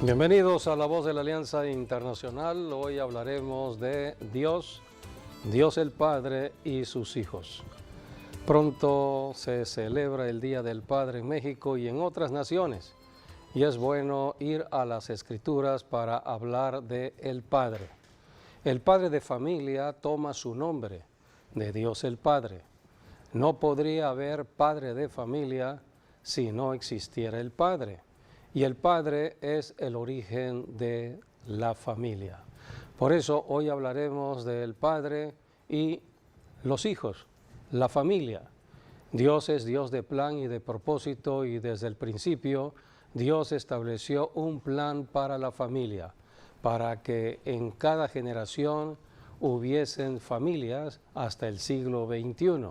Bienvenidos a La Voz de la Alianza Internacional. Hoy hablaremos de Dios, Dios el Padre y sus hijos. Pronto se celebra el Día del Padre en México y en otras naciones, y es bueno ir a las Escrituras para hablar de el Padre. El padre de familia toma su nombre, de Dios el Padre. No podría haber padre de familia si no existiera el Padre. Y el Padre es el origen de la familia. Por eso hoy hablaremos del Padre y los hijos, la familia. Dios es Dios de plan y de propósito, y desde el principio Dios estableció un plan para la familia, para que en cada generación hubiesen familias hasta el siglo XXI.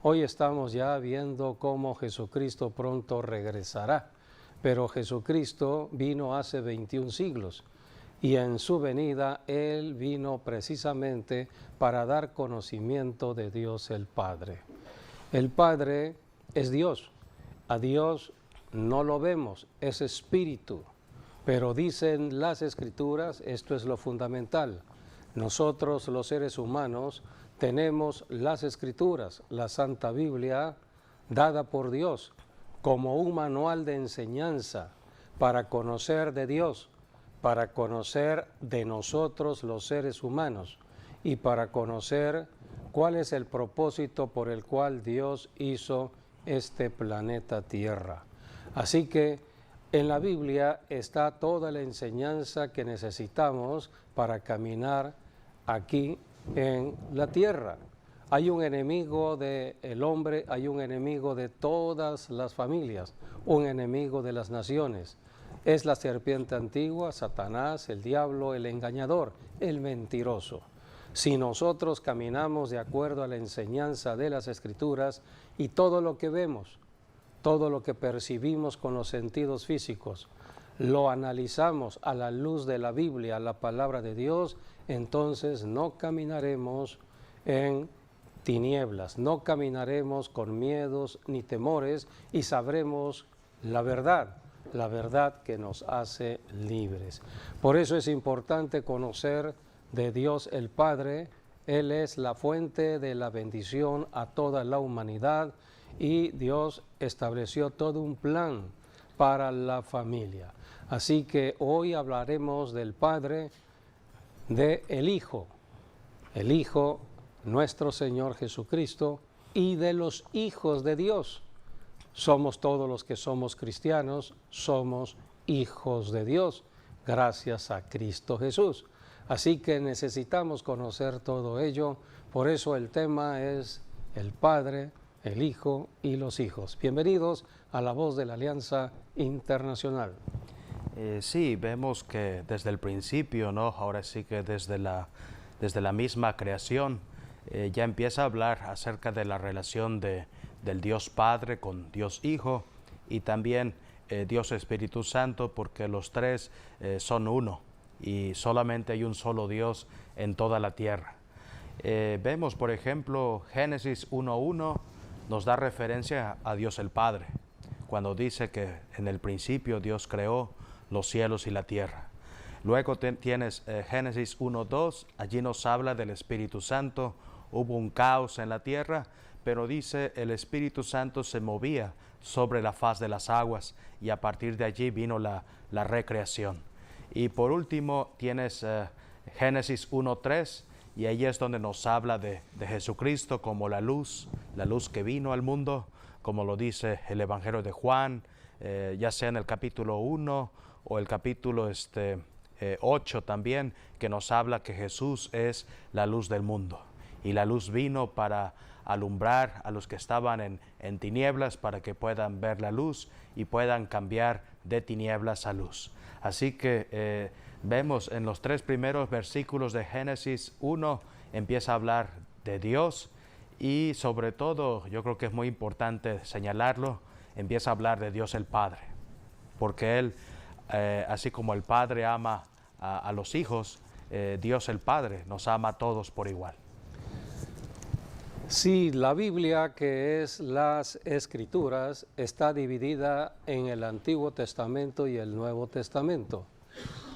Hoy estamos ya viendo cómo Jesucristo pronto regresará. Pero Jesucristo vino hace 21 siglos y en su venida Él vino precisamente para dar conocimiento de Dios el Padre. El Padre es Dios. A Dios no lo vemos, es espíritu. Pero dicen las Escrituras, esto es lo fundamental. Nosotros los seres humanos tenemos las Escrituras, la Santa Biblia dada por Dios, como un manual de enseñanza para conocer de Dios, para conocer de nosotros los seres humanos y para conocer cuál es el propósito por el cual Dios hizo este planeta Tierra. Así que en la Biblia está toda la enseñanza que necesitamos para caminar aquí en la tierra. Hay un enemigo del hombre, hay un enemigo de todas las familias, un enemigo de las naciones. Es la serpiente antigua, Satanás, el diablo, el engañador, el mentiroso. Si nosotros caminamos de acuerdo a la enseñanza de las Escrituras y todo lo que vemos, todo lo que percibimos con los sentidos físicos, lo analizamos a la luz de la Biblia, la palabra de Dios, entonces no caminaremos en tinieblas, no caminaremos con miedos ni temores y sabremos la verdad que nos hace libres. Por eso es importante conocer de Dios el Padre. Él es la fuente de la bendición a toda la humanidad y Dios estableció todo un plan para la familia. Así que hoy hablaremos del Padre, del Hijo, el Hijo nuestro Señor Jesucristo, y de los hijos de Dios. Somos todos los que somos cristianos, somos hijos de Dios, gracias a Cristo Jesús. Así que necesitamos conocer todo ello, por eso el tema es el Padre, el Hijo y los hijos. Bienvenidos a La Voz de la Alianza Internacional. Sí, vemos que desde el principio, ¿no? Ahora sí que desde la misma creación, ya empieza a hablar acerca de la relación del Dios Padre con Dios Hijo y también Dios Espíritu Santo, porque los tres son uno y solamente hay un solo Dios en toda la tierra. Vemos, por ejemplo, Génesis 1:1 nos da referencia a Dios el Padre, cuando dice que en el principio Dios creó los cielos y la tierra. Luego tienes Génesis 1:2, allí nos habla del Espíritu Santo. Hubo un caos en la tierra, pero dice el Espíritu Santo se movía sobre la faz de las aguas y a partir de allí vino la recreación. Y por último tienes Génesis 1:3 y ahí es donde nos habla de Jesucristo como la luz que vino al mundo, como lo dice el Evangelio de Juan, ya sea en el capítulo 1 o el capítulo 8 también, que nos habla que Jesús es la luz del mundo. Y la luz vino para alumbrar a los que estaban en tinieblas, para que puedan ver la luz y puedan cambiar de tinieblas a luz. Así que vemos en los tres primeros versículos de Génesis 1, empieza a hablar de Dios y sobre todo, yo creo que es muy importante señalarlo, empieza a hablar de Dios el Padre, porque Él, así como el Padre ama a los hijos, Dios el Padre nos ama a todos por igual. Sí, la Biblia, que es las Escrituras, está dividida en el Antiguo Testamento y el Nuevo Testamento.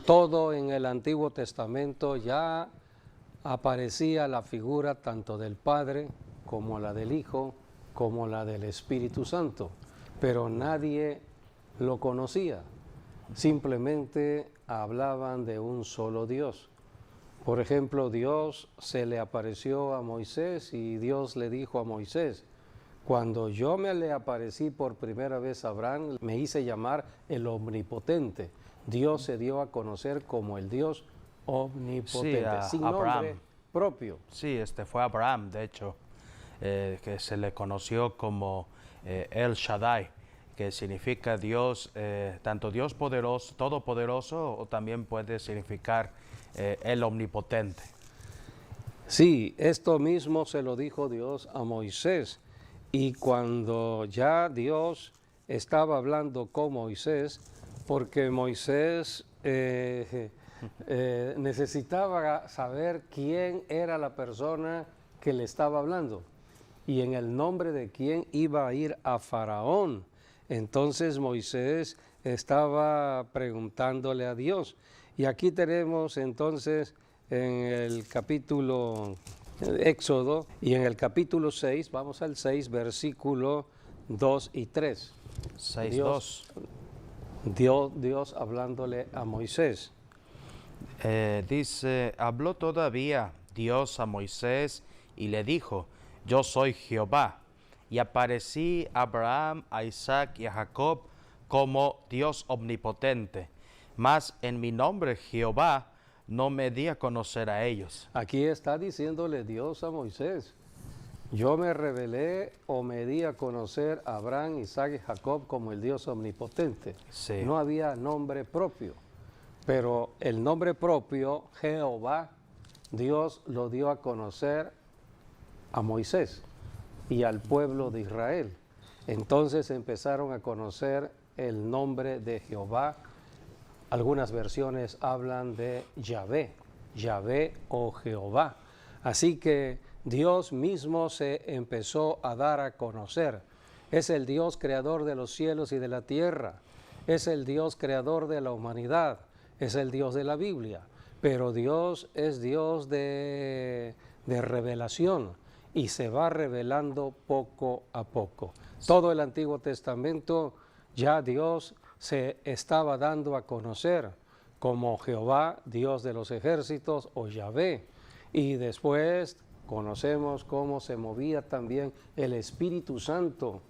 Todo en el Antiguo Testamento ya aparecía la figura tanto del Padre como la del Hijo, como la del Espíritu Santo, pero nadie lo conocía, simplemente hablaban de un solo Dios. Por ejemplo, Dios se le apareció a Moisés y Dios le dijo a Moisés: cuando yo me le aparecí por primera vez a Abraham, me hice llamar el Omnipotente. Dios se dio a conocer como el Dios omnipotente, Sí, sin Abraham. nombre propio. Sí, fue Abraham, de hecho, que se le conoció como El Shaddai, que significa Dios, tanto Dios poderoso, todopoderoso, o también puede significar el omnipotente. Sí, esto mismo se lo dijo Dios a Moisés. Y cuando ya Dios estaba hablando con Moisés, porque Moisés necesitaba saber quién era la persona que le estaba hablando y en el nombre de quién iba a ir a Faraón. Entonces Moisés estaba preguntándole a Dios. Y aquí tenemos entonces en el capítulo Éxodo y en el capítulo 6, vamos al 6, versículo 2 y 3. 6:2. Dios hablándole a Moisés. Dice, habló todavía Dios a Moisés y le dijo, yo soy Jehová, y aparecí a Abraham, a Isaac y a Jacob como Dios omnipotente, mas en mi nombre Jehová no me di a conocer a ellos. Aquí está diciéndole Dios a Moisés: yo me revelé o me di a conocer a Abraham, Isaac y Jacob como el Dios omnipotente. Sí. No había nombre propio, pero el nombre propio, Jehová, Dios lo dio a conocer a Moisés y al pueblo de Israel. Entonces empezaron a conocer el nombre de Jehová. Algunas versiones hablan de Yahvé, Yahvé o Jehová. Así que Dios mismo se empezó a dar a conocer. Es el Dios creador de los cielos y de la tierra. Es el Dios creador de la humanidad. Es el Dios de la Biblia. Pero Dios es Dios de revelación y se va revelando poco a poco. Todo el Antiguo Testamento ya Dios se estaba dando a conocer como Jehová, Dios de los ejércitos, o Yahvé. Y después conocemos cómo se movía también el Espíritu Santo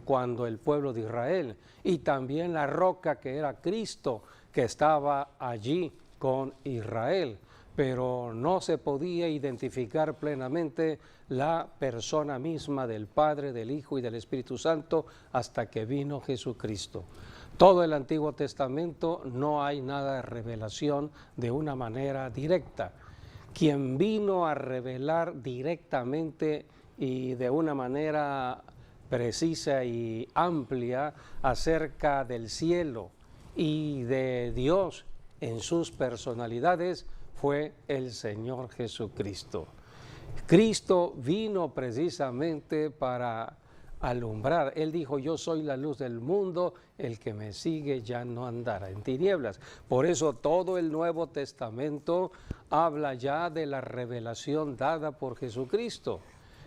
cuando el pueblo de Israel, y también la roca que era Cristo, que estaba allí con Israel. Pero no se podía identificar plenamente la persona misma del Padre, del Hijo y del Espíritu Santo hasta que vino Jesucristo. Todo el Antiguo Testamento no hay nada de revelación de una manera directa. Quien vino a revelar directamente y de una manera precisa y amplia acerca del cielo y de Dios en sus personalidades fue el Señor Jesucristo. Cristo vino precisamente para alumbrar. Él dijo: yo soy la luz del mundo, el que me sigue ya no andará en tinieblas. Por eso todo el Nuevo Testamento habla ya de la revelación dada por Jesucristo.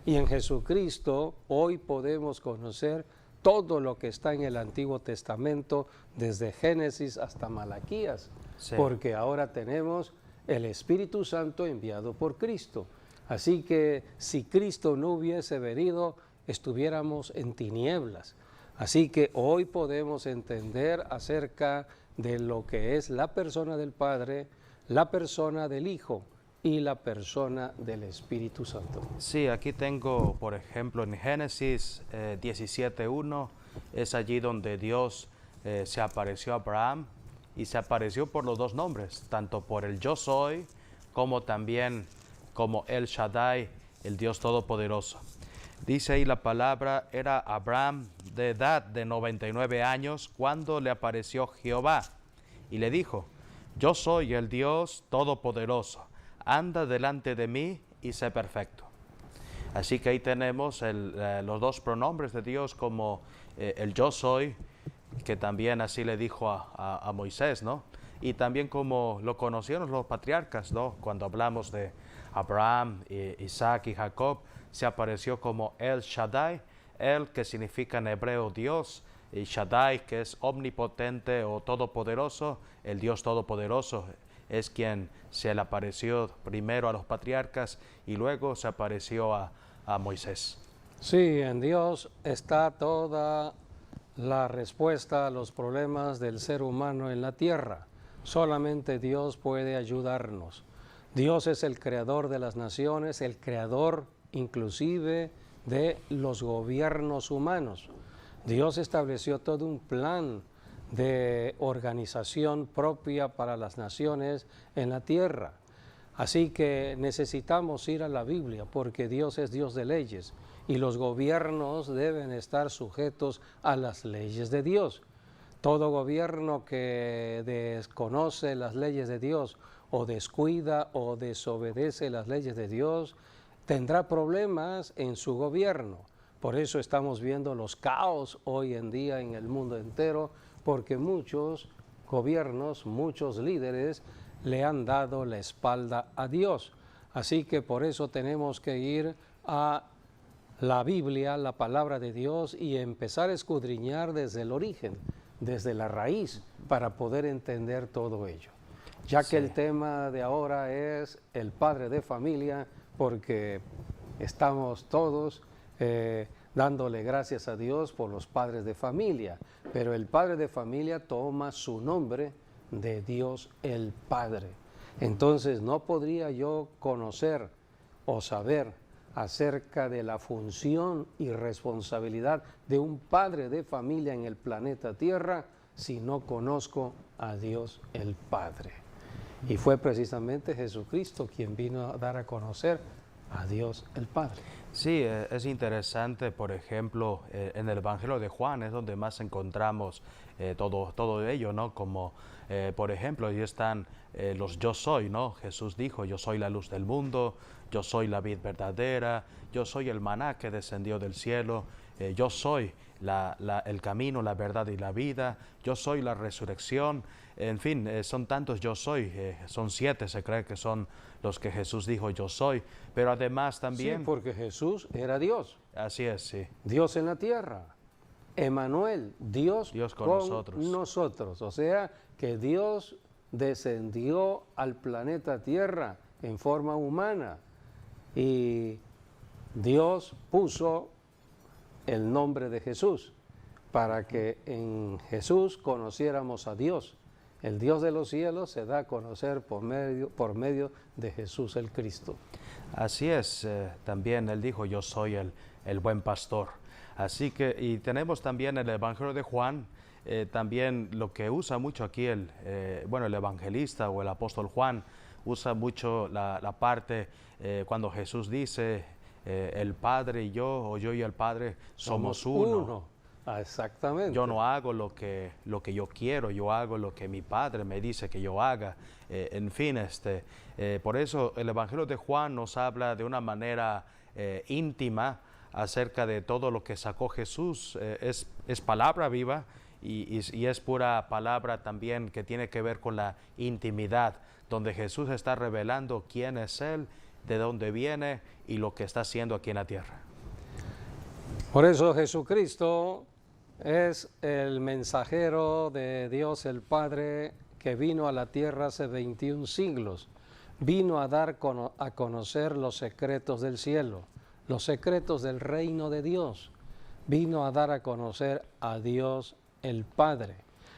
Y en Jesucristo hoy podemos conocer todo lo que está en el Antiguo Testamento, desde Génesis hasta Malaquías, sí, porque ahora tenemos el Espíritu Santo enviado por Cristo. Así que si Cristo no hubiese venido, estuviéramos en tinieblas. Así que hoy podemos entender acerca de lo que es la persona del Padre, la persona del Hijo y la persona del Espíritu Santo. Sí, aquí tengo, por ejemplo, en Génesis 17:1, es allí donde Dios se apareció a Abraham, y se apareció por los dos nombres, tanto por el Yo Soy, como también como El Shaddai, el Dios Todopoderoso. Dice ahí la palabra, era Abraham de edad de 99 años cuando le apareció Jehová y le dijo: yo soy el Dios Todopoderoso, anda delante de mí y sé perfecto. Así que ahí tenemos los dos pronombres de Dios, como el Yo Soy, que también así le dijo a Moisés, ¿no? y también como lo conocieron los patriarcas, ¿no? Cuando hablamos de Abraham, Isaac y Jacob, se apareció como El Shaddai, El que significa en hebreo Dios, y Shaddai que es omnipotente o todopoderoso, el Dios todopoderoso es quien se le apareció primero a los patriarcas y luego se apareció a Moisés. Sí, en Dios está toda la respuesta a los problemas del ser humano en la tierra. Solamente Dios puede ayudarnos. Dios es el creador de las naciones, el creador inclusive de los gobiernos humanos. Dios estableció todo un plan de organización propia para las naciones en la tierra. Así que necesitamos ir a la Biblia porque Dios es Dios de leyes y los gobiernos deben estar sujetos a las leyes de Dios. Todo gobierno que desconoce las leyes de Dios o descuida o desobedece las leyes de Dios tendrá problemas en su gobierno. Por eso estamos viendo los caos hoy en día en el mundo entero, porque muchos gobiernos, muchos líderes le han dado la espalda a Dios. Así que por eso tenemos que ir a la Biblia, la palabra de Dios, y empezar a escudriñar desde el origen, desde la raíz, para poder entender todo ello. Ya que el tema de ahora es el padre de familia, porque estamos todos dándole gracias a Dios por los padres de familia, pero el padre de familia toma su nombre de Dios el Padre. Entonces no podría yo conocer o saber acerca de la función y responsabilidad de un padre de familia en el planeta Tierra si no conozco a Dios el Padre. Y fue precisamente Jesucristo quien vino a dar a conocer a Dios el Padre. Sí, es interesante, por ejemplo, en el Evangelio de Juan es donde más encontramos todo ello, ¿no? Como, por ejemplo, ahí están los yo soy, ¿no? Jesús dijo, yo soy la luz del mundo, yo soy la vid verdadera, yo soy el maná que descendió del cielo, yo soy el camino, la verdad y la vida, yo soy la resurrección, en fin, son tantos yo soy, son 7, se cree que son los que Jesús dijo yo soy, pero además también... Sí, porque Jesús era Dios. Así es, sí. Dios en la tierra. Emmanuel, Dios con nosotros. O sea, que Dios descendió al planeta Tierra en forma humana y Dios puso el nombre de Jesús para que en Jesús conociéramos a Dios. El Dios de los cielos se da a conocer por medio de Jesús el Cristo. Así es, también Él dijo, yo soy el buen pastor. Así que, y tenemos también el Evangelio de Juan, también lo que usa mucho aquí el evangelista o el apóstol Juan, usa mucho la parte cuando Jesús dice, el Padre y yo, o yo y el Padre, somos uno. Exactamente. Yo no hago lo que yo quiero, yo hago lo que mi Padre me dice que yo haga. En fin, por eso el Evangelio de Juan nos habla de una manera íntima acerca de todo lo que sacó Jesús. Es palabra viva y es pura palabra también que tiene que ver con la intimidad, donde Jesús está revelando quién es Él, de dónde viene y lo que está haciendo aquí en la tierra. Por eso Jesucristo es el mensajero de Dios el Padre que vino a la tierra hace 21 siglos. Vino a dar a conocer los secretos del cielo, los secretos del reino de Dios. Vino a dar a conocer a Dios el Padre.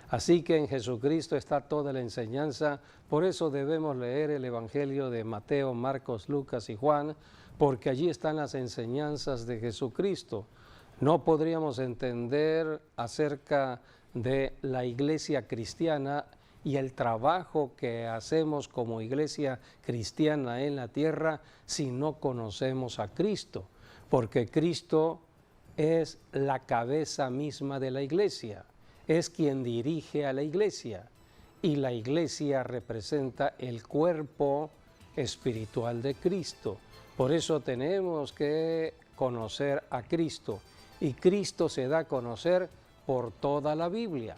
Así que en Jesucristo está toda la enseñanza. Por eso debemos leer el Evangelio de Mateo, Marcos, Lucas y Juan, porque allí están las enseñanzas de Jesucristo. No podríamos entender acerca de la iglesia cristiana y el trabajo que hacemos como iglesia cristiana en la tierra si no conocemos a Cristo, porque Cristo es la cabeza misma de la iglesia, es quien dirige a la iglesia y la iglesia representa el cuerpo espiritual de Cristo. Por eso tenemos que conocer a Cristo. Y Cristo se da a conocer por toda la Biblia.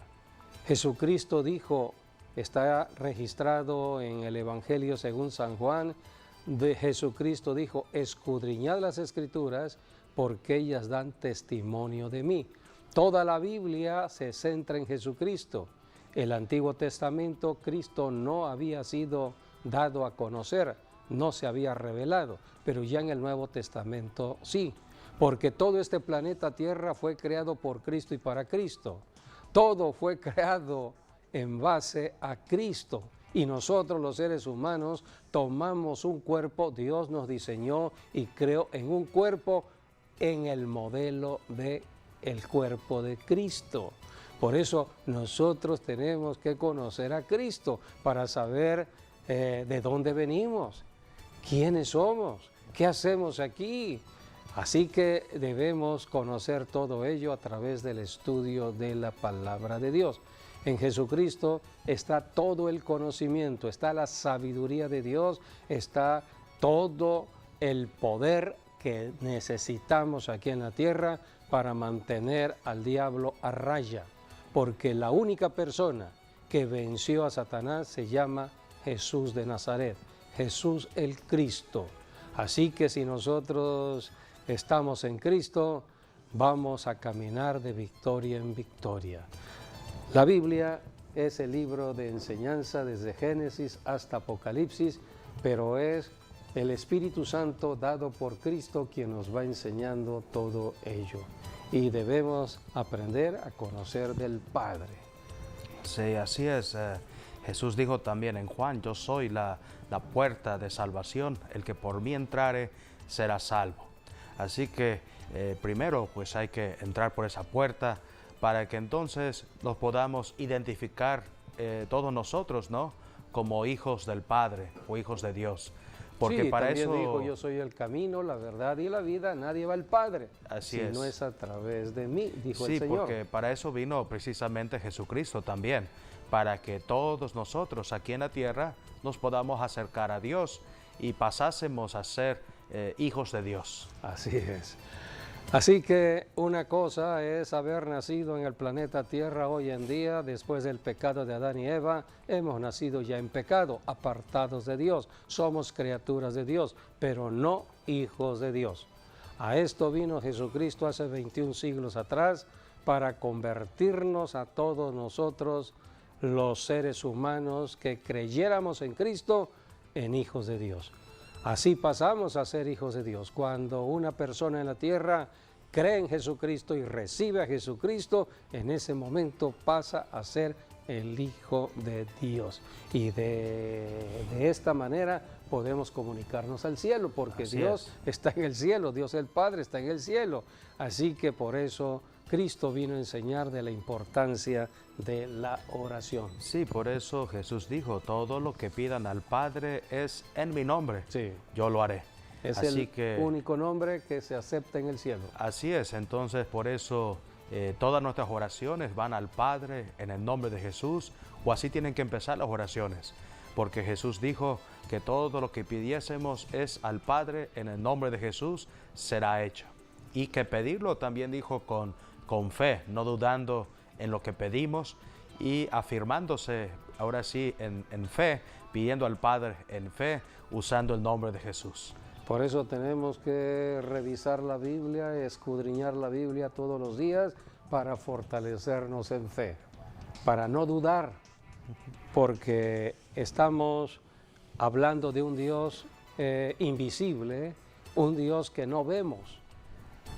Jesucristo dijo, está registrado en el Evangelio según San Juan. De Jesucristo dijo: escudriñad las Escrituras, porque ellas dan testimonio de mí. Toda la Biblia se centra en Jesucristo. El Antiguo Testamento, Cristo no había sido dado a conocer, no se había revelado, pero ya en el Nuevo Testamento sí, porque todo este planeta Tierra fue creado por Cristo y para Cristo. Todo fue creado en base a Cristo. Y nosotros los seres humanos tomamos un cuerpo, Dios nos diseñó y creó en un cuerpo en el modelo del cuerpo de Cristo. Por eso nosotros tenemos que conocer a Cristo para saber de dónde venimos, quiénes somos, qué hacemos aquí. Así que debemos conocer todo ello a través del estudio de la palabra de Dios. En Jesucristo está todo el conocimiento, está la sabiduría de Dios, está todo el poder que necesitamos aquí en la tierra para mantener al diablo a raya. Porque la única persona que venció a Satanás se llama Jesús de Nazaret, Jesús el Cristo. Así que si nosotros estamos en Cristo, vamos a caminar de victoria en victoria. La Biblia es el libro de enseñanza desde Génesis hasta Apocalipsis, pero es el Espíritu Santo dado por Cristo quien nos va enseñando todo ello. Y debemos aprender a conocer del Padre. Sí, así es. Jesús dijo también en Juan: yo soy la puerta de salvación, el que por mí entrare será salvo. Así que primero pues hay que entrar por esa puerta para que entonces nos podamos identificar todos nosotros, ¿no?, como hijos del Padre o hijos de Dios. Porque sí, para también eso dijo: yo soy el camino, la verdad y la vida, nadie va al Padre así si es. no es a través de mí, dijo sí, el Señor. porque para eso vino precisamente Jesucristo también, para que todos nosotros aquí en la tierra nos podamos acercar a Dios y pasásemos a ser hijos de Dios. Así es. Así que una cosa es haber nacido en el planeta Tierra hoy en día, después del pecado de Adán y Eva, hemos nacido ya en pecado, apartados de Dios, somos criaturas de Dios, pero no hijos de Dios. A esto vino Jesucristo hace 21 siglos atrás para convertirnos a todos nosotros, los seres humanos que creyéramos en Cristo, en hijos de Dios. Así pasamos a ser hijos de Dios. Cuando una persona en la tierra cree en Jesucristo y recibe a Jesucristo, en ese momento pasa a ser el Hijo de Dios. Y de esta manera podemos comunicarnos al cielo, porque Así Dios es. está en el cielo, Dios el Padre está en el cielo. Así que por eso Cristo vino a enseñar de la importancia de la oración. Sí, por eso Jesús dijo: todo lo que pidan al Padre es en mi nombre, Sí. yo lo haré. Es Así el que, único nombre que se acepta en el cielo. así es, entonces por eso todas nuestras oraciones van al Padre en el nombre de Jesús, o así tienen que empezar las oraciones, porque Jesús dijo que todo lo que pidiésemos es al Padre en el nombre de Jesús, será hecho. Y que pedirlo también dijo con fe, no dudando en lo que pedimos y afirmándose ahora sí en fe, pidiendo al Padre en fe, usando el nombre de Jesús. Por eso tenemos que revisar la Biblia, escudriñar la Biblia todos los días para fortalecernos en fe, para no dudar, porque estamos hablando de un Dios invisible, un Dios que no vemos,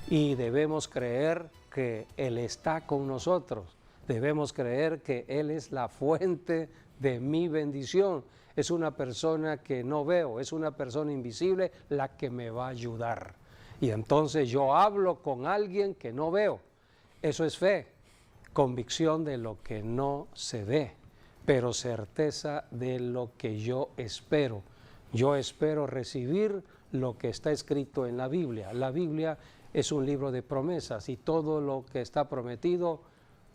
y debemos creer que Él está con nosotros, debemos creer que Él es la fuente de mi bendición. Es una persona que no veo, es una persona invisible la que me va a ayudar. Y entonces yo hablo con alguien que no veo. Eso es fe, convicción de lo que no se ve, pero certeza de lo que yo espero. Yo espero recibir lo que está escrito en la Biblia. La Biblia es un libro de promesas y todo lo que está prometido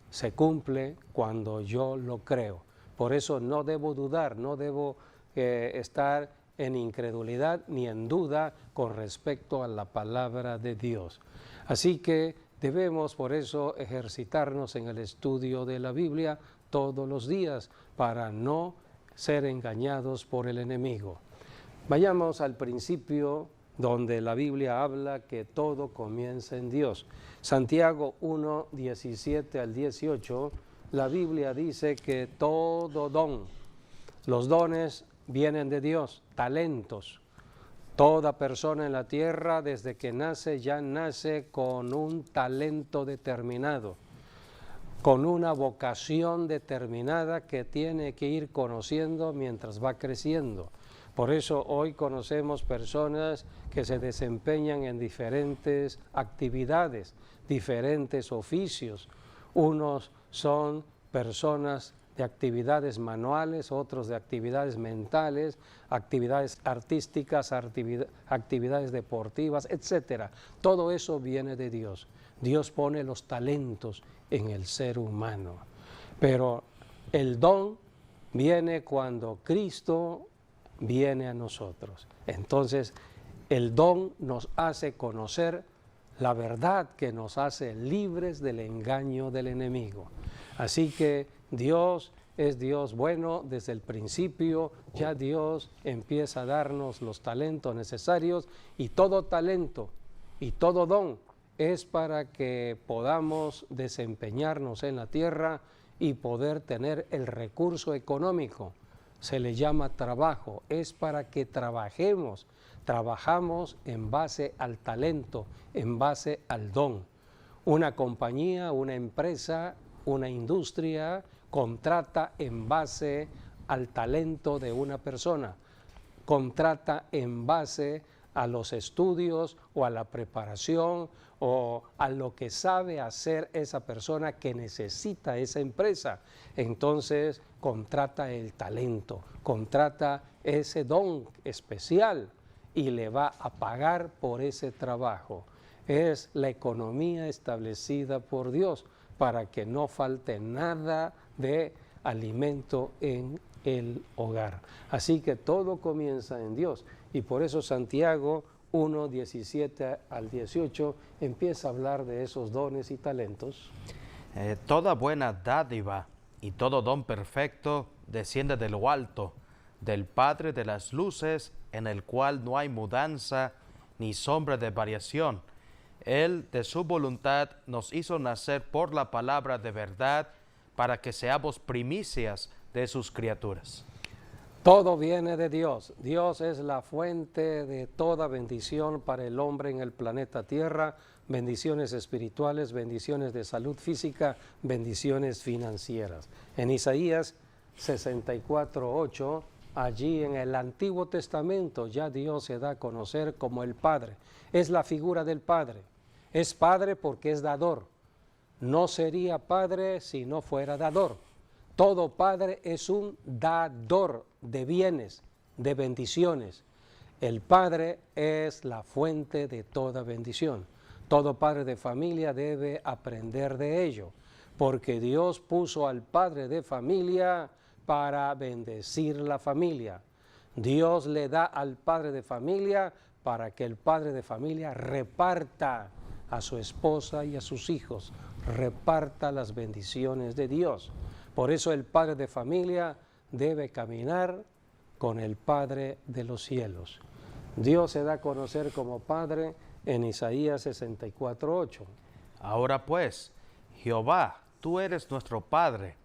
se cumple cuando yo lo creo. Por eso no debo dudar, no debo estar en incredulidad ni en duda con respecto a la palabra de Dios. Así que debemos por eso ejercitarnos en el estudio de la Biblia todos los días para no ser engañados por el enemigo. Vayamos al principio donde la Biblia habla que todo comienza en Dios. Santiago 1, 17 al 18, la Biblia dice que todo don, los dones vienen de Dios, talentos. Toda persona en la tierra desde que nace ya nace con un talento determinado, con una vocación determinada que tiene que ir conociendo mientras va creciendo. Por eso hoy conocemos personas que se desempeñan en diferentes actividades, diferentes oficios. Unos son personas de actividades manuales, otros de actividades mentales, actividades artísticas, actividades deportivas, etc. Todo eso viene de Dios. Dios pone los talentos en el ser humano. Pero el don viene cuando Cristo viene a nosotros. Entonces, el don nos hace conocer la verdad que nos hace libres del engaño del enemigo. Así que Dios es Dios bueno desde el principio, ya Dios empieza a darnos los talentos necesarios y todo talento y todo don es para que podamos desempeñarnos en la tierra y poder tener el recurso económico. Se le llama trabajo, es para que trabajemos en base al talento, en base al don. Una compañía, una empresa, una industria contrata en base al talento de una persona, contrata en base a los estudios o a la preparación o a lo que sabe hacer esa persona que necesita esa empresa. Entonces contrata el talento, contrata ese don especial y le va a pagar por ese trabajo. Es la economía establecida por Dios para que no falte nada de alimento en el hogar. Así que todo comienza en Dios y por eso Santiago 1, 17 al 18 empieza a hablar de esos dones y talentos. Toda buena dádiva y todo don perfecto desciende de lo alto, del Padre de las luces, en el cual no hay mudanza ni sombra de variación. Él, de su voluntad, nos hizo nacer por la palabra de verdad, para que seamos primicias de sus criaturas. Todo viene de Dios. Dios es la fuente de toda bendición para el hombre en el planeta Tierra, bendiciones espirituales, bendiciones de salud física, bendiciones financieras. En Isaías 64:8, allí en el Antiguo Testamento ya Dios se da a conocer como el Padre. Es la figura del Padre. Es Padre porque es dador. No sería padre si no fuera dador. Todo padre es un dador de bienes, de bendiciones. El padre es la fuente de toda bendición. Todo padre de familia debe aprender de ello, porque Dios puso al padre de familia para bendecir la familia. Dios le da al padre de familia para que el padre de familia reparta a su esposa y a sus hijos, reparta las bendiciones de Dios. Por eso el padre de familia debe caminar con el Padre de los cielos. Dios se da a conocer como Padre en Isaías 64:8. Ahora pues, Jehová, tú eres nuestro Padre,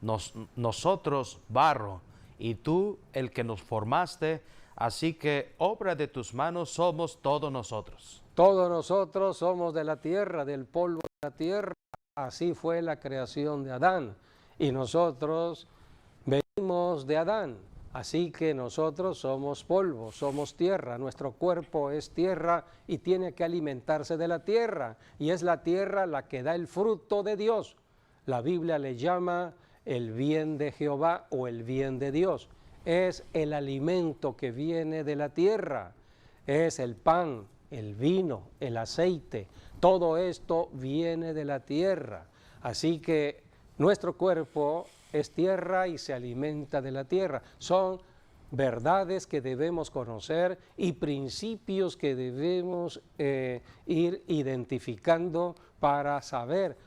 nosotros barro, y tú el que nos formaste, así que obra de tus manos somos todos nosotros. Todos nosotros somos de la tierra, del polvo de la tierra. Así fue la creación de Adán. Y nosotros venimos de Adán. Así que nosotros somos polvo, somos tierra. Nuestro cuerpo es tierra y tiene que alimentarse de la tierra. Y es la tierra la que da el fruto de Dios. La Biblia le llama el bien de Jehová o el bien de Dios. Es el alimento que viene de la tierra. Es el pan, el vino, el aceite, todo esto viene de la tierra. Así que nuestro cuerpo es tierra y se alimenta de la tierra. Son verdades que debemos conocer y principios que debemos ir identificando para saber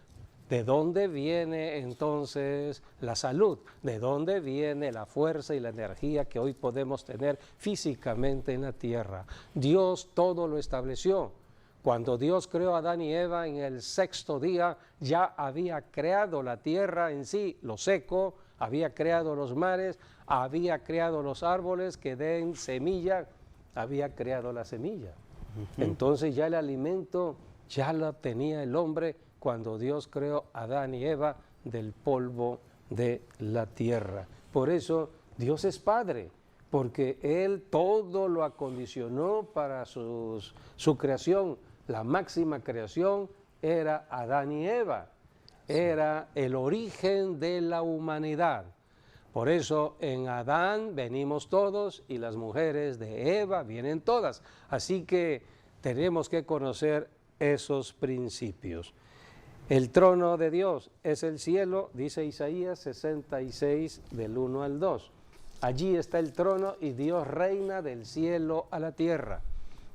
¿De dónde viene entonces la salud? ¿De dónde viene la fuerza y la energía que hoy podemos tener físicamente en la tierra? Dios todo lo estableció. Cuando Dios creó a Adán y Eva en el sexto día, ya había creado la tierra en sí, lo seco, había creado los mares, había creado los árboles que den semilla, había creado la semilla. Entonces ya el alimento ya lo tenía el hombre cuando Dios creó a Adán y Eva del polvo de la tierra. Por eso Dios es Padre, porque Él todo lo acondicionó para su creación. La máxima creación era Adán y Eva, era el origen de la humanidad. Por eso en Adán venimos todos y las mujeres de Eva vienen todas. Así que tenemos que conocer esos principios. El trono de Dios es el cielo, dice Isaías 66 del 1 al 2. Allí está el trono y Dios reina del cielo a la tierra.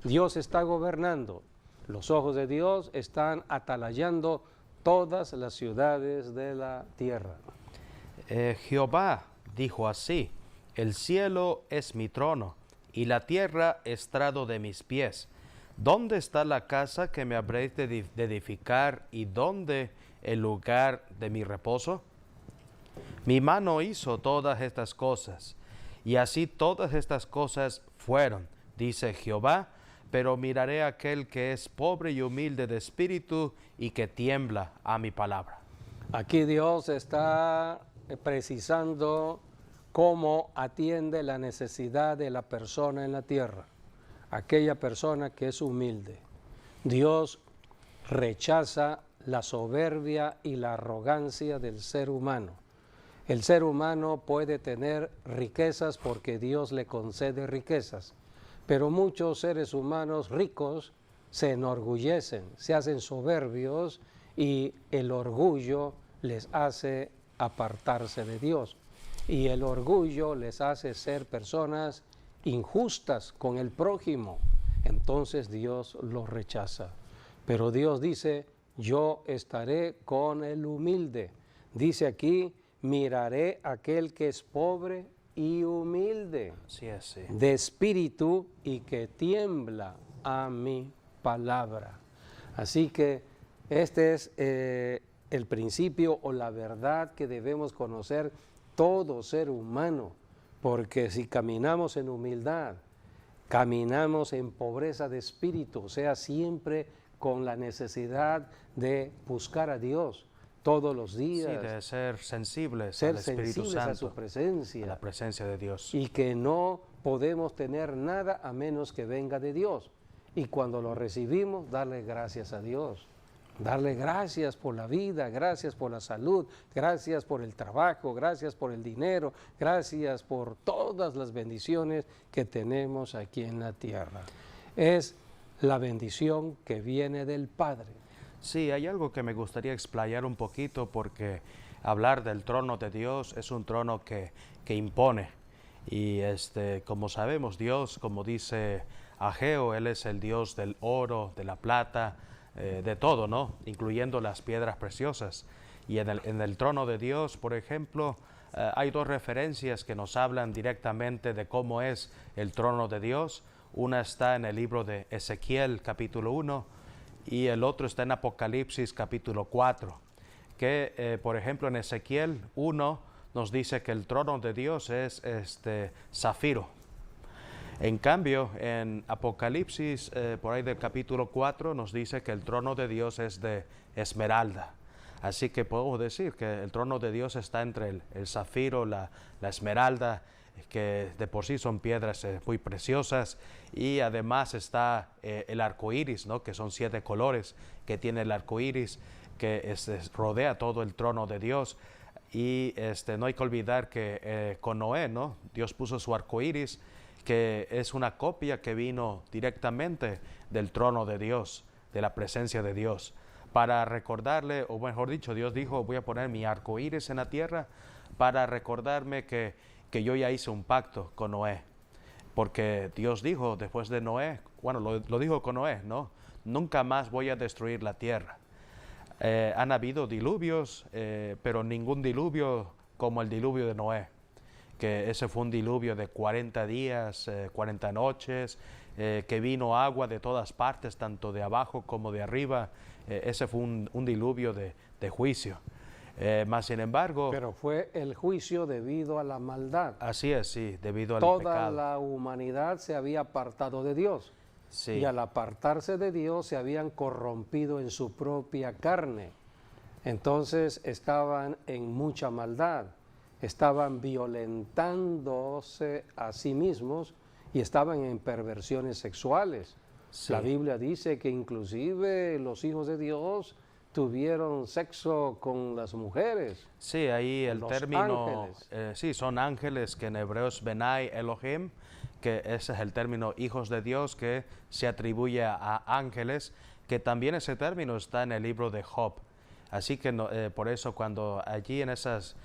Dios está gobernando. Los ojos de Dios están atalayando todas las ciudades de la tierra. Jehová dijo así: el cielo es mi trono y la tierra estrado de mis pies. ¿Dónde está la casa que me habréis de edificar y dónde el lugar de mi reposo? Mi mano hizo todas estas cosas, y así todas estas cosas fueron, dice Jehová, pero miraré a aquel que es pobre y humilde de espíritu y que tiembla a mi palabra. Aquí Dios está precisando cómo atiende la necesidad de la persona en la tierra. Aquella persona que es humilde. Dios rechaza la soberbia y la arrogancia del ser humano. El ser humano puede tener riquezas porque Dios le concede riquezas, pero muchos seres humanos ricos se enorgullecen, se hacen soberbios y el orgullo les hace apartarse de Dios. Y el orgullo les hace ser personas injustas con el prójimo, entonces Dios los rechaza. Pero Dios dice, yo estaré con el humilde. Dice aquí, miraré a aquel que es pobre y humilde, Sí. de espíritu y que tiembla a mi palabra. Así que este es el principio o la verdad que debemos conocer todo ser humano. Porque si caminamos en humildad, caminamos en pobreza de espíritu, o sea, siempre con la necesidad de buscar a Dios todos los días. Sí, de ser sensibles ser al Espíritu sensibles Santo, a su presencia. a la presencia de Dios. Y que no podemos tener nada a menos que venga de Dios. Y cuando lo recibimos, darle gracias a Dios. Darle gracias por la vida, gracias por la salud, gracias por el trabajo, gracias por el dinero, gracias por todas las bendiciones que tenemos aquí en la tierra. Es la bendición que viene del Padre. Sí, hay algo que me gustaría explayar un poquito porque hablar del trono de Dios es un trono que impone. Y como sabemos, Dios, como dice Ageo, Él es el Dios del oro, de la plata, de todo, ¿no? Incluyendo las piedras preciosas. Y en el trono de Dios, por ejemplo, hay dos referencias que nos hablan directamente de cómo es el trono de Dios. Una está en el libro de Ezequiel, capítulo 1, y el otro está en Apocalipsis, capítulo 4, que, por ejemplo, en Ezequiel 1 nos dice que el trono de Dios es zafiro. En cambio, en Apocalipsis, por ahí del capítulo 4, nos dice que el trono de Dios es de esmeralda. Así que podemos decir que el trono de Dios está entre el zafiro, la esmeralda, que de por sí son piedras muy preciosas, y además está el arco iris, ¿no? Que son 7 colores que tiene el arco iris, que rodea todo el trono de Dios. Y no hay que olvidar que con Noé, ¿no? Dios puso su arco iris, que es una copia que vino directamente del trono de Dios, de la presencia de Dios, para recordarle, o mejor dicho, Dios dijo, voy a poner mi arco iris en la tierra para recordarme que yo ya hice un pacto con Noé, porque Dios dijo después de Noé, bueno, lo dijo con Noé, ¿no? Nunca más voy a destruir la tierra. Han habido diluvios, pero ningún diluvio como el diluvio de Noé, que ese fue un diluvio de 40 días, 40 noches, que vino agua de todas partes, tanto de abajo como de arriba. Ese fue un diluvio de juicio. Más sin embargo... Pero fue el juicio debido a la maldad. Así es, sí, debido al pecado. pecado. Toda la humanidad se había apartado de Dios. Sí. Y al apartarse de Dios se habían corrompido en su propia carne. Entonces estaban en mucha maldad, estaban violentándose a sí mismos y estaban en perversiones sexuales. Sí. La Biblia dice que inclusive los hijos de Dios tuvieron sexo con las mujeres. Sí, ahí el término, ángeles. Sí, son ángeles, que en hebreo es Benai Elohim, que ese es el término hijos de Dios, que se atribuye a ángeles, que también ese término está en el libro de Job. Así que por eso cuando allí en esas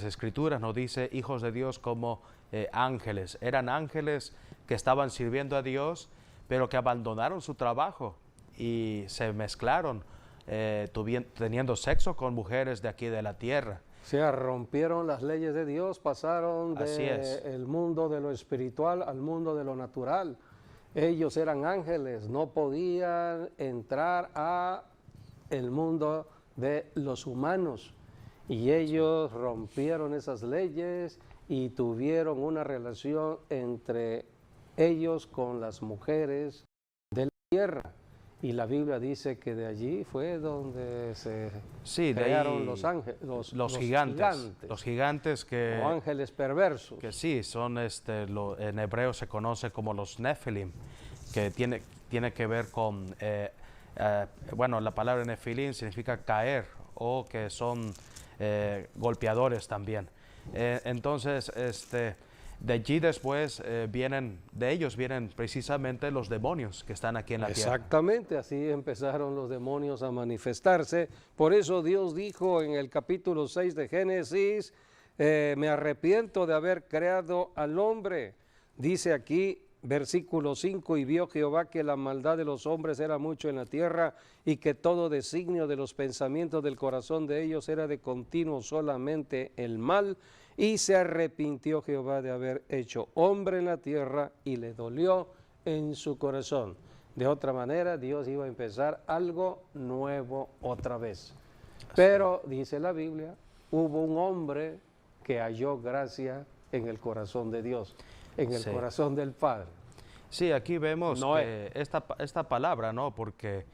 escrituras nos dice hijos de Dios como ángeles, eran ángeles que estaban sirviendo a Dios, pero que abandonaron su trabajo y se mezclaron, teniendo sexo con mujeres de aquí de la tierra. O sea, rompieron las leyes de Dios, pasaron del mundo de lo espiritual al mundo de lo natural. Ellos eran ángeles, no podían entrar a el mundo de los humanos. Y ellos rompieron esas leyes y tuvieron una relación entre ellos con las mujeres de la tierra. Y la Biblia dice que de allí fue donde se crearon los ángeles, los gigantes. Los gigantes que... O ángeles perversos. Que sí, son, en hebreo se conoce como los Nefilim, que tiene que ver con, bueno, la palabra Nefilim significa caer, o que son golpeadores también. Entonces, de allí después de ellos vienen precisamente los demonios que están aquí en la tierra. Exactamente, así empezaron los demonios a manifestarse. Por eso Dios dijo en el capítulo 6 de Génesis, me arrepiento de haber creado al hombre. Dice aquí, versículo 5, y vio Jehová que la maldad de los hombres era mucho en la tierra y que todo designio de los pensamientos del corazón de ellos era de continuo solamente el mal. Y se arrepintió Jehová de haber hecho hombre en la tierra y le dolió en su corazón. De otra manera, Dios iba a empezar algo nuevo otra vez. Pero, dice la Biblia, hubo un hombre que halló gracia en el corazón de Dios, en el corazón del Padre. Sí, aquí vemos Noé. que esta palabra, ¿no? Porque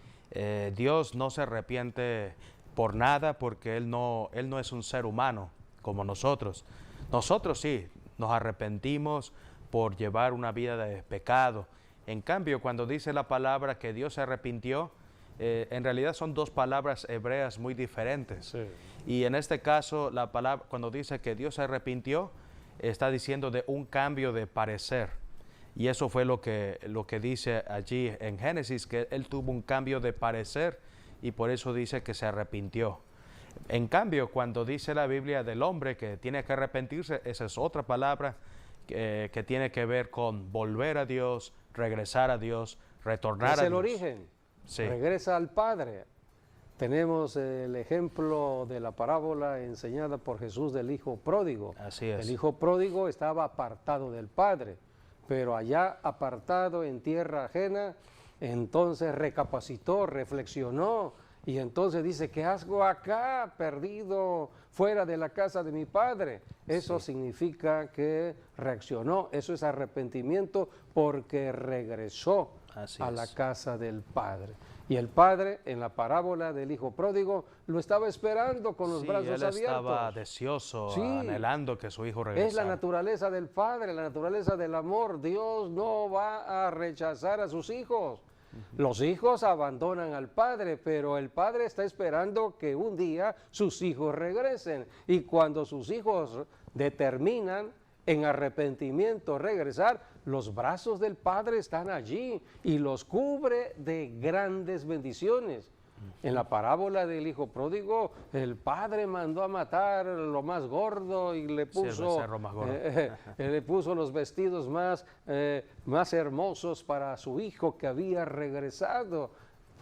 Dios no se arrepiente por nada, porque Él no es un ser humano como nosotros. Nosotros sí, nos arrepentimos por llevar una vida de pecado. En cambio, cuando dice la palabra que Dios se arrepintió, en realidad son dos palabras hebreas muy diferentes. Sí. Y en este caso, la palabra, cuando dice que Dios se arrepintió, está diciendo de un cambio de parecer. Y eso fue lo que dice allí en Génesis, que Él tuvo un cambio de parecer y por eso dice que se arrepintió. En cambio, cuando dice la Biblia del hombre que tiene que arrepentirse, esa es otra palabra que tiene que ver con volver a Dios, regresar a Dios, retornar a Dios. Es el origen. Sí. Regresa al Padre. Tenemos el ejemplo de la parábola enseñada por Jesús del hijo pródigo. Así es. El hijo pródigo estaba apartado del Padre, pero allá apartado en tierra ajena, entonces recapacitó, reflexionó, y entonces dice, ¿qué hago acá, perdido, fuera de la casa de mi padre? Eso significa que reaccionó, eso es arrepentimiento, porque regresó a la casa del Padre. Y el Padre, en la parábola del hijo pródigo, lo estaba esperando con los brazos abiertos. Él estaba deseoso, anhelando que su hijo regresara. Es la naturaleza del Padre, la naturaleza del amor. Dios no va a rechazar a sus hijos. Los hijos abandonan al Padre, pero el Padre está esperando que un día sus hijos regresen. Y cuando sus hijos determinan en arrepentimiento regresar, los brazos del Padre están allí y los cubre de grandes bendiciones. En la parábola del hijo pródigo, el padre mandó a matar lo más gordo y le puso, le puso los vestidos más hermosos para su hijo que había regresado.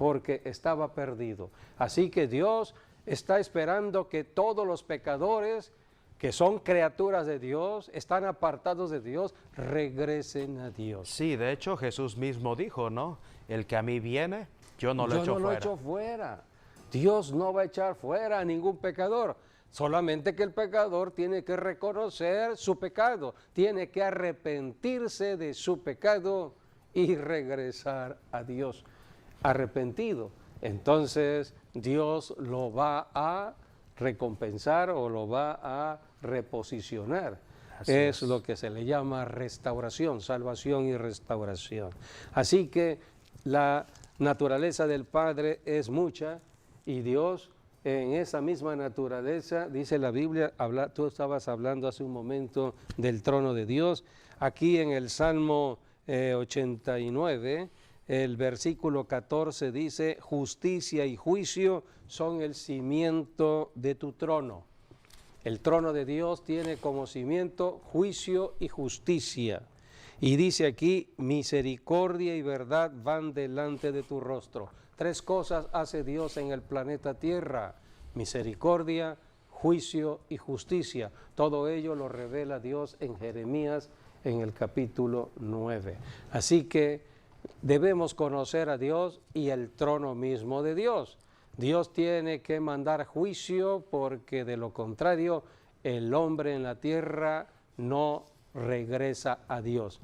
porque estaba perdido. Así que Dios está esperando que todos los pecadores que son criaturas de Dios, están apartados de Dios, regresen a Dios. Sí, de hecho Jesús mismo dijo, ¿no? El que a mí viene, yo no lo echo fuera. Dios no va a echar fuera a ningún pecador. Solamente que el pecador tiene que reconocer su pecado, tiene que arrepentirse de su pecado y regresar a Dios. Arrepentido, entonces Dios lo va a recompensar o lo va a reposicionar. Es lo que se le llama restauración, salvación y restauración. Así que la naturaleza del Padre es mucha y Dios en esa misma naturaleza, dice la Biblia, tú estabas hablando hace un momento del trono de Dios. Aquí en el Salmo 89, el versículo 14 dice, justicia y juicio son el cimiento de tu trono. El trono de Dios tiene como cimiento juicio y justicia. Y dice aquí, misericordia y verdad van delante de tu rostro. 3 cosas hace Dios en el planeta Tierra: misericordia, juicio y justicia. Todo ello lo revela Dios en Jeremías en el capítulo 9. Así que debemos conocer a Dios y el trono mismo de Dios. Dios tiene que mandar juicio porque de lo contrario el hombre en la tierra no regresa a Dios.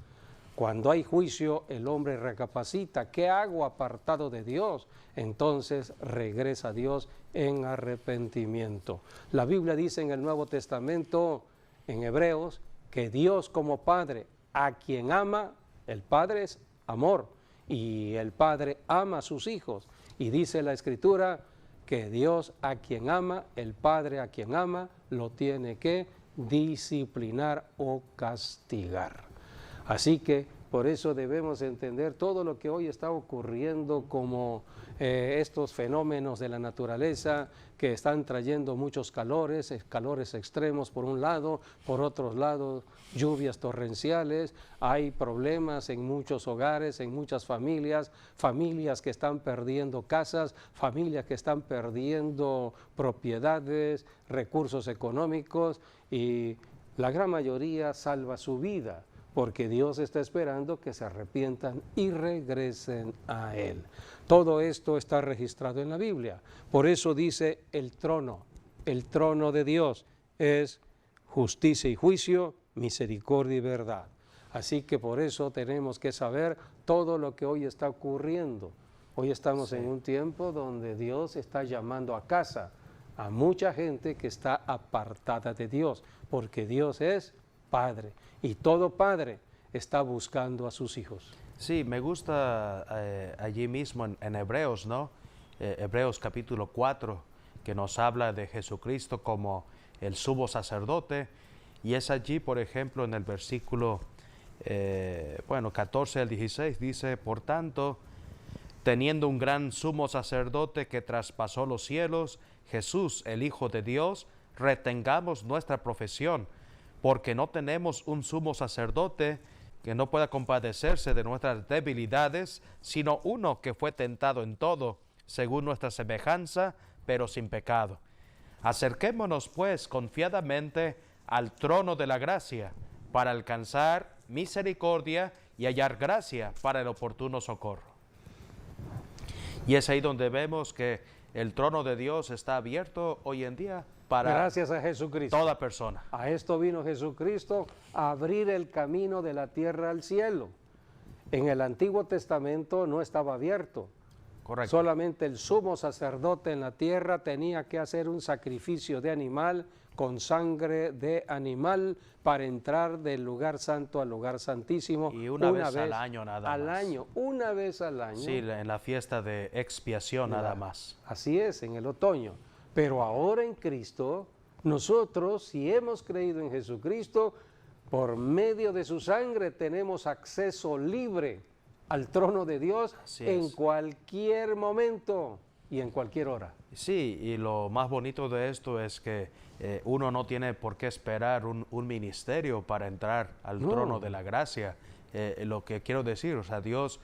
Cuando hay juicio el hombre recapacita, ¿qué hago apartado de Dios? Entonces regresa a Dios en arrepentimiento. La Biblia dice en el Nuevo Testamento, en Hebreos, que Dios como Padre, a quien ama, el Padre es amor, y el Padre ama a sus hijos. Y dice la Escritura que Dios a quien ama, el Padre a quien ama, lo tiene que disciplinar o castigar. Así que por eso debemos entender todo lo que hoy está ocurriendo como estos fenómenos de la naturaleza que están trayendo muchos calores extremos por un lado, por otro lado lluvias torrenciales, hay problemas en muchos hogares, en muchas familias, familias que están perdiendo casas, familias que están perdiendo propiedades, recursos económicos, y la gran mayoría salva su vida, porque Dios está esperando que se arrepientan y regresen a Él. Todo esto está registrado en la Biblia. Por eso dice el trono de Dios es justicia y juicio, misericordia y verdad. Así que por eso tenemos que saber todo lo que hoy está ocurriendo. Hoy estamos en un tiempo donde Dios está llamando a casa a mucha gente que está apartada de Dios, porque Dios es Padre, y todo padre está buscando a sus hijos. Sí, me gusta allí mismo en Hebreos, ¿no? Hebreos capítulo 4, que nos habla de Jesucristo como el sumo sacerdote, y es allí, por ejemplo, en el versículo 14 al 16, dice, por tanto, teniendo un gran sumo sacerdote que traspasó los cielos, Jesús, el Hijo de Dios, retengamos nuestra profesión, porque no tenemos un sumo sacerdote que no pueda compadecerse de nuestras debilidades, sino uno que fue tentado en todo, según nuestra semejanza, pero sin pecado. Acerquémonos, pues, confiadamente al trono de la gracia, para alcanzar misericordia y hallar gracia para el oportuno socorro. Y es ahí donde vemos que el trono de Dios está abierto hoy en día para gracias a Jesucristo. Toda persona. A esto vino Jesucristo, a abrir el camino de la tierra al cielo. En el Antiguo Testamento no estaba abierto. Correcto. Solamente el sumo sacerdote en la tierra tenía que hacer un sacrificio de animal con sangre de animal para entrar del lugar santo al lugar santísimo. Y una vez al año nada más. Una vez al año. Sí, en la fiesta de expiación nada más. Así es, en el otoño. Pero ahora en Cristo, nosotros, si hemos creído en Jesucristo, por medio de su sangre tenemos acceso libre al trono de Dios en cualquier momento y en cualquier hora. Sí, y lo más bonito de esto es que uno no tiene por qué esperar un ministerio para entrar al trono de la gracia. Lo que quiero decir, o sea, Dios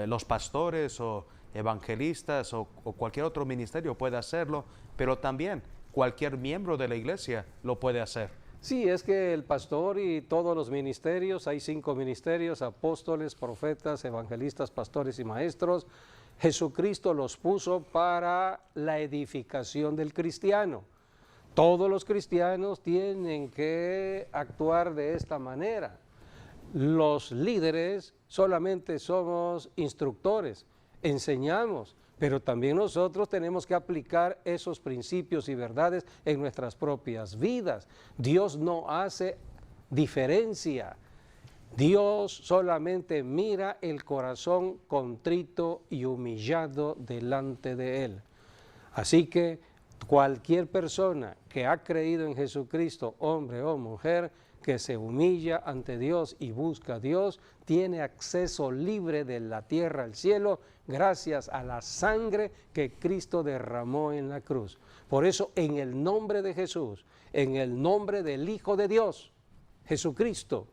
los pastores o evangelistas o cualquier otro ministerio puede hacerlo, pero también cualquier miembro de la iglesia lo puede hacer. Sí, es que el pastor y todos los ministerios, hay 5 ministerios: apóstoles, profetas, evangelistas, pastores y maestros. Jesucristo los puso para la edificación del cristiano. Todos los cristianos tienen que actuar de esta manera. Los líderes solamente somos instructores, enseñamos, pero también nosotros tenemos que aplicar esos principios y verdades en nuestras propias vidas. Dios no hace diferencia. Dios solamente mira el corazón contrito y humillado delante de Él. Así que cualquier persona que ha creído en Jesucristo, hombre o mujer, que se humilla ante Dios y busca a Dios, tiene acceso libre de la tierra al cielo gracias a la sangre que Cristo derramó en la cruz. Por eso, en el nombre de Jesús, en el nombre del Hijo de Dios, Jesucristo,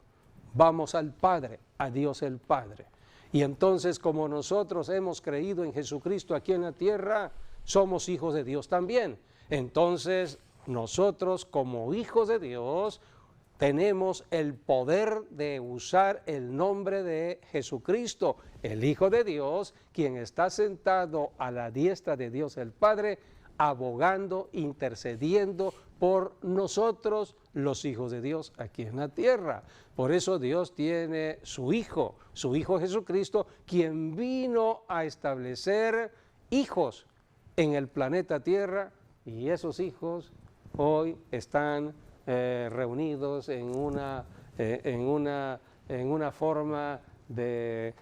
vamos al Padre, a Dios el Padre. Y entonces, como nosotros hemos creído en Jesucristo aquí en la tierra, somos hijos de Dios también. Entonces, nosotros como hijos de Dios tenemos el poder de usar el nombre de Jesucristo, el Hijo de Dios, quien está sentado a la diestra de Dios el Padre, abogando, intercediendo por nosotros, los hijos de Dios aquí en la tierra. Por eso Dios tiene su Hijo Jesucristo, quien vino a establecer hijos en el planeta Tierra, y esos hijos hoy están reunidos en una forma de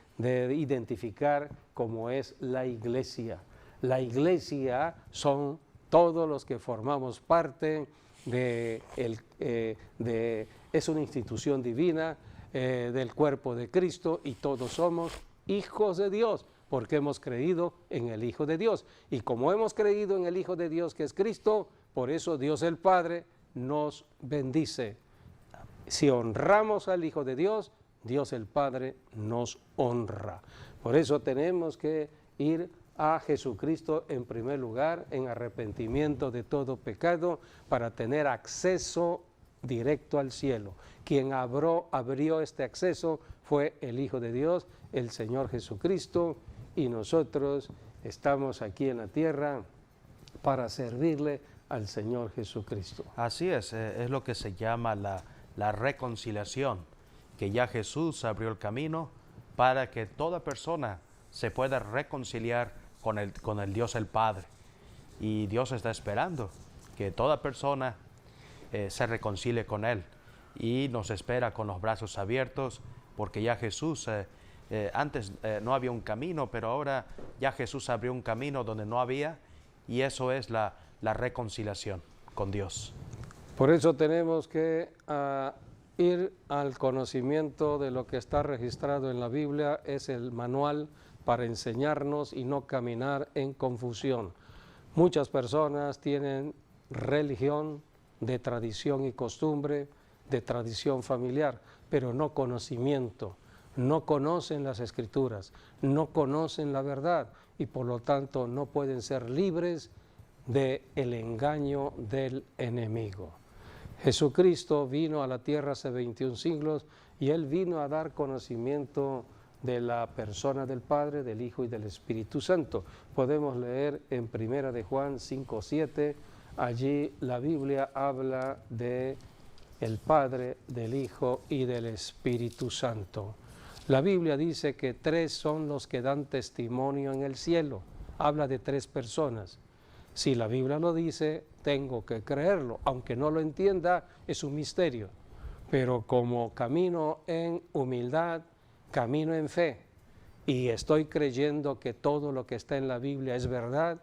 identificar como es la iglesia. La iglesia son todos los que formamos parte es una institución divina del cuerpo de Cristo, y todos somos hijos de Dios porque hemos creído en el Hijo de Dios. Y como hemos creído en el Hijo de Dios, que es Cristo, por eso Dios el Padre nos bendice. Si honramos al Hijo de Dios, Dios el Padre nos honra. Por eso tenemos que ir a Jesucristo en primer lugar, en arrepentimiento de todo pecado, para tener acceso directo al cielo. Quien abrió este acceso fue el Hijo de Dios, el Señor Jesucristo, y nosotros estamos aquí en la tierra para servirle al Señor Jesucristo. Así es lo que se llama la reconciliación, que ya Jesús abrió el camino para que toda persona se pueda reconciliar con el Dios el Padre. Y Dios está esperando que toda persona se reconcilie con Él, y nos espera con los brazos abiertos, porque ya Jesús, antes no había un camino, pero ahora ya Jesús abrió un camino donde no había, y eso es la reconciliación con Dios. Por eso tenemos que ir al conocimiento de lo que está registrado en la Biblia. Es el manual para enseñarnos y no caminar en confusión. Muchas personas tienen religión de tradición y costumbre, de tradición familiar, pero no conocimiento. No conocen las Escrituras, no conocen la verdad, y por lo tanto no pueden ser libres del engaño del enemigo. Jesucristo vino a la tierra hace 21 siglos, y Él vino a dar conocimiento de la persona del Padre, del Hijo y del Espíritu Santo. Podemos leer en 1 de Juan 5:7, allí la Biblia habla de el Padre, del Hijo y del Espíritu Santo. La Biblia dice que 3 son los que dan testimonio en el cielo. Habla de 3 personas. Si la Biblia lo dice, tengo que creerlo. Aunque no lo entienda, es un misterio. Pero como camino en humildad, camino en fe, y estoy creyendo que todo lo que está en la Biblia es verdad,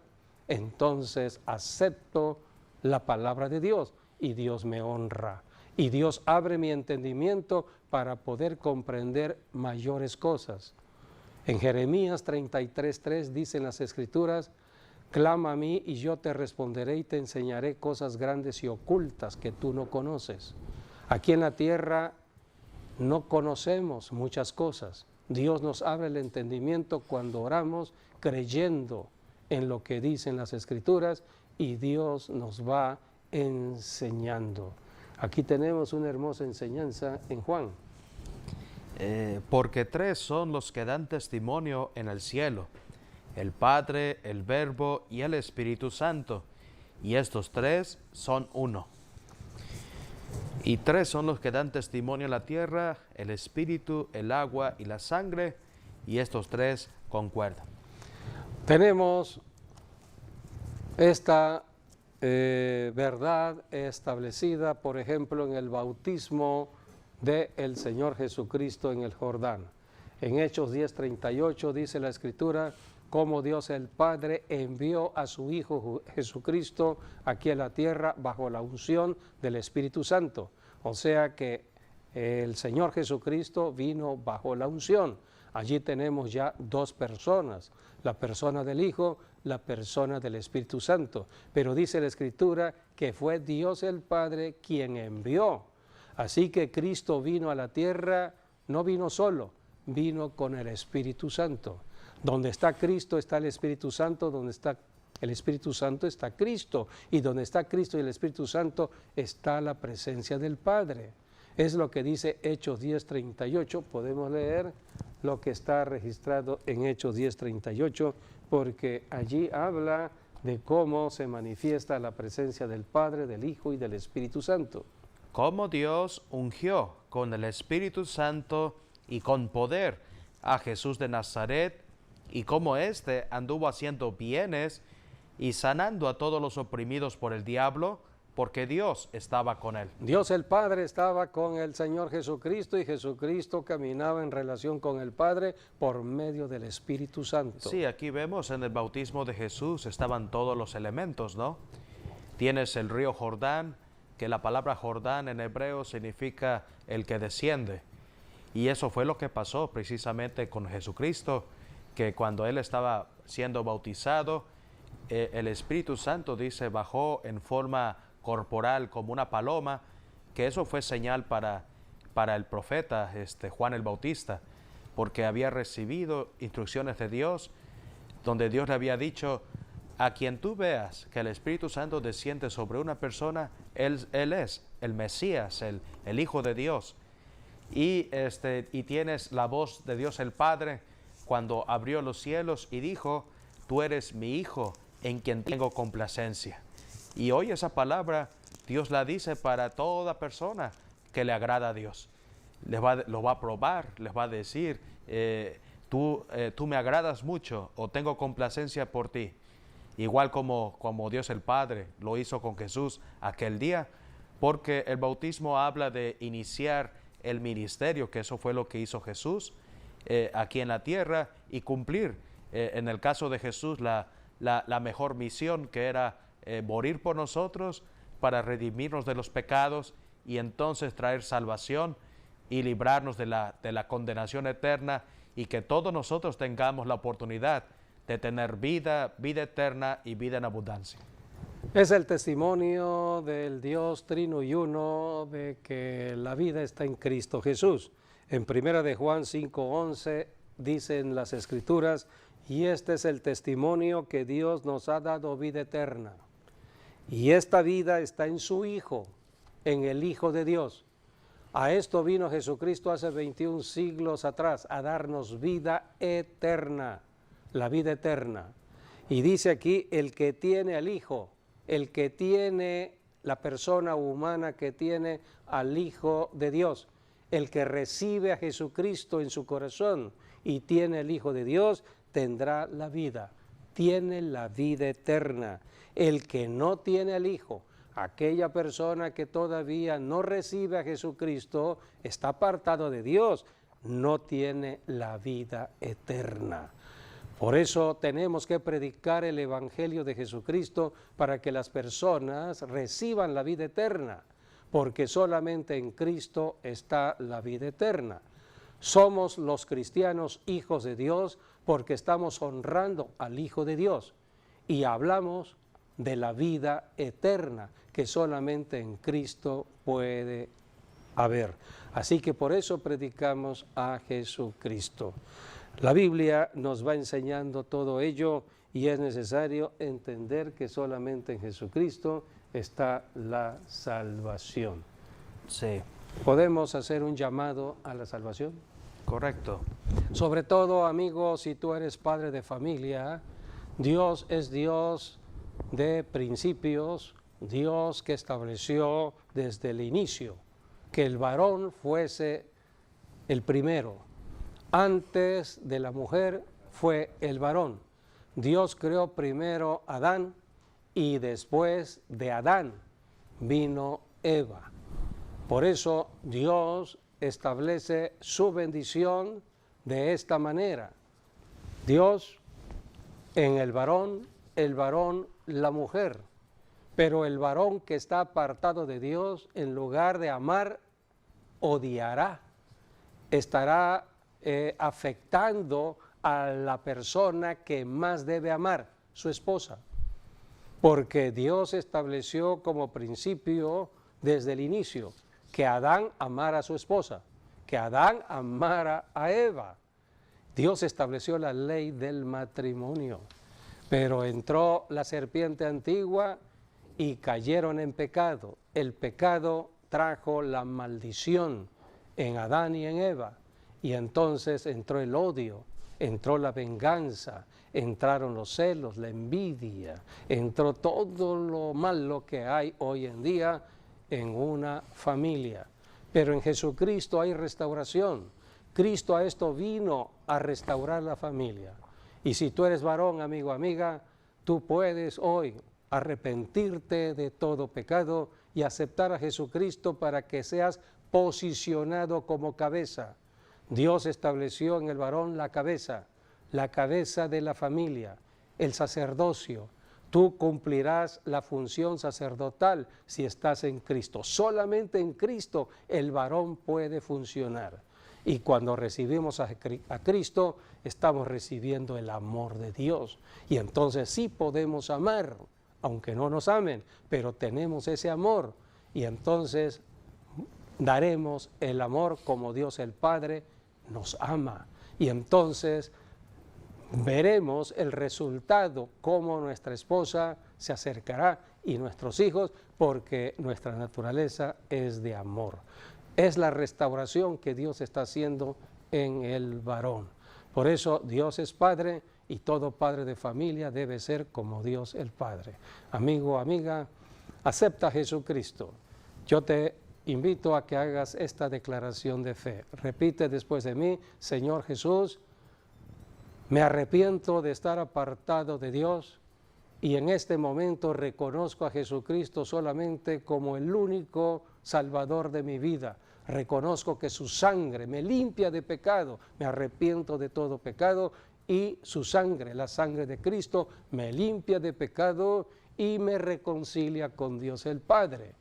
entonces acepto la palabra de Dios, y Dios me honra. Y Dios abre mi entendimiento para poder comprender mayores cosas. En Jeremías 33:3 dicen las Escrituras: clama a mí y yo te responderé y te enseñaré cosas grandes y ocultas que tú no conoces. Aquí en la tierra no conocemos muchas cosas, Dios nos abre el entendimiento cuando oramos creyendo en lo que dicen las Escrituras y Dios nos va enseñando. Aquí tenemos una hermosa enseñanza en Juan. Porque tres son los que dan testimonio en el cielo, el Padre, el Verbo y el Espíritu Santo, y estos tres son uno. Y tres son los que dan testimonio en la tierra, el Espíritu, el agua y la sangre, y estos tres concuerdan. Tenemos esta verdad establecida, por ejemplo, en el bautismo del Señor Jesucristo en el Jordán. En Hechos 10:38 dice la Escritura, cómo Dios el Padre envió a su Hijo Jesucristo aquí a la tierra bajo la unción del Espíritu Santo. O sea que el Señor Jesucristo vino bajo la unción. Allí tenemos ya dos personas, la persona del Hijo, la persona del Espíritu Santo. Pero dice la Escritura que fue Dios el Padre quien envió. Así que Cristo vino a la tierra, no vino solo, vino con el Espíritu Santo. Donde está Cristo está el Espíritu Santo, donde está el Espíritu Santo está Cristo, y donde está Cristo y el Espíritu Santo está la presencia del Padre. Es lo que dice Hechos 10:38, podemos leer lo que está registrado en Hechos 10:38, porque allí habla de cómo se manifiesta la presencia del Padre, del Hijo y del Espíritu Santo. Cómo Dios ungió con el Espíritu Santo y con poder a Jesús de Nazaret, y cómo éste anduvo haciendo bienes y sanando a todos los oprimidos por el diablo, porque Dios estaba con él. Dios el Padre estaba con el Señor Jesucristo y Jesucristo caminaba en relación con el Padre por medio del Espíritu Santo. Sí, aquí vemos en el bautismo de Jesús estaban todos los elementos, ¿no? Tienes el río Jordán, que la palabra Jordán en hebreo significa el que desciende. Y eso fue lo que pasó precisamente con Jesucristo, que cuando Él estaba siendo bautizado, el Espíritu Santo, dice, bajó en forma corporal como una paloma, que eso fue señal para el profeta Juan el Bautista, porque había recibido instrucciones de Dios, donde Dios le había dicho, a quien tú veas que el Espíritu Santo desciende sobre una persona, Él es el Mesías, el Hijo de Dios. Y tienes la voz de Dios el Padre cuando abrió los cielos y dijo, tú eres mi Hijo en quien tengo complacencia. Y hoy esa palabra Dios la dice para toda persona que le agrada a Dios. Lo va a probar, les va a decir, tú me agradas mucho o tengo complacencia por ti. Igual como Dios el Padre lo hizo con Jesús aquel día, porque el bautismo habla de iniciar el ministerio, que eso fue lo que hizo Jesús aquí en la tierra, y cumplir, en el caso de Jesús, la mejor misión, que era morir por nosotros para redimirnos de los pecados y entonces traer salvación y librarnos de la condenación eterna, y que todos nosotros tengamos la oportunidad de tener vida eterna y vida en abundancia. Es el testimonio del Dios Trino y Uno de que la vida está en Cristo Jesús. En 1 de Juan 5:11 dicen las Escrituras, y este es el testimonio que Dios nos ha dado vida eterna. Y esta vida está en su Hijo, en el Hijo de Dios. A esto vino Jesucristo hace 21 siglos atrás, a darnos vida eterna, la vida eterna. Y dice aquí, el que tiene al Hijo, el que tiene la persona humana que tiene al Hijo de Dios, el que recibe a Jesucristo en su corazón y tiene el Hijo de Dios, tendrá la vida, tiene la vida eterna. El que no tiene al Hijo, aquella persona que todavía no recibe a Jesucristo, está apartado de Dios, no tiene la vida eterna. Por eso tenemos que predicar el Evangelio de Jesucristo para que las personas reciban la vida eterna, porque solamente en Cristo está la vida eterna. Somos los cristianos hijos de Dios porque estamos honrando al Hijo de Dios y hablamos de la vida eterna que solamente en Cristo puede haber. Así que por eso predicamos a Jesucristo. La Biblia nos va enseñando todo ello y es necesario entender que solamente en Jesucristo está la salvación. Sí, ¿Podemos hacer un llamado a la salvación? correcto. Sobre todo, amigo, si tú eres padre de familia, Dios es Dios de principios, Dios que estableció desde el inicio que el varón fuese el primero. Antes de la mujer fue el varón. Dios creó primero a Adán y después de Adán vino Eva. Por eso Dios establece su bendición de esta manera. Dios en el varón, la mujer. Pero el varón que está apartado de Dios, en lugar de amar, odiará. Estará afectando a la persona que más debe amar, su esposa. Porque Dios estableció como principio desde el inicio que Adán amara a su esposa, que Adán amara a Eva. Dios estableció la ley del matrimonio, pero entró la serpiente antigua y cayeron en pecado. El pecado trajo la maldición en Adán y en Eva, y entonces entró el odio, entró la venganza, entraron los celos, la envidia, entró todo lo malo que hay hoy en día en una familia. Pero en Jesucristo hay restauración. Cristo a esto vino a restaurar la familia. Y si tú eres varón, amigo, amiga, tú puedes hoy arrepentirte de todo pecado y aceptar a Jesucristo para que seas posicionado como cabeza. Dios estableció en el varón la cabeza de la familia, el sacerdocio. Tú cumplirás la función sacerdotal si estás en Cristo. Solamente en Cristo el varón puede funcionar. Y cuando recibimos a Cristo, estamos recibiendo el amor de Dios. Y entonces sí podemos amar, aunque no nos amen, pero tenemos ese amor. Y entonces daremos el amor como Dios el Padre nos ama. Y entonces veremos el resultado, cómo nuestra esposa se acercará y nuestros hijos, porque nuestra naturaleza es de amor. Es la restauración que Dios está haciendo en el varón. Por eso Dios es Padre y todo padre de familia debe ser como Dios el Padre. Amigo, amiga, acepta a Jesucristo. Yo te invito a que hagas esta declaración de fe. Repite después de mí: Señor Jesús, me arrepiento de estar apartado de Dios y en este momento reconozco a Jesucristo solamente como el único Salvador de mi vida. Reconozco que su sangre me limpia de pecado, me arrepiento de todo pecado y su sangre, la sangre de Cristo, me limpia de pecado y me reconcilia con Dios el Padre.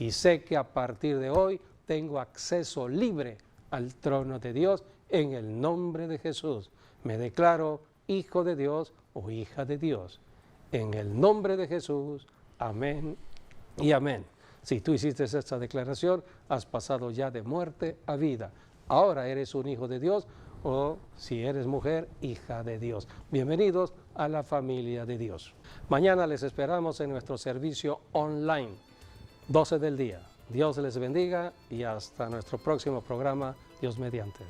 Y sé que a partir de hoy tengo acceso libre al trono de Dios en el nombre de Jesús. Me declaro hijo de Dios o hija de Dios. En el nombre de Jesús, amén y amén. Si tú hiciste esta declaración, has pasado ya de muerte a vida. Ahora eres un hijo de Dios, o si eres mujer, hija de Dios. Bienvenidos a la familia de Dios. Mañana les esperamos en nuestro servicio online, 12 del día. Dios les bendiga y hasta nuestro próximo programa, Dios mediante.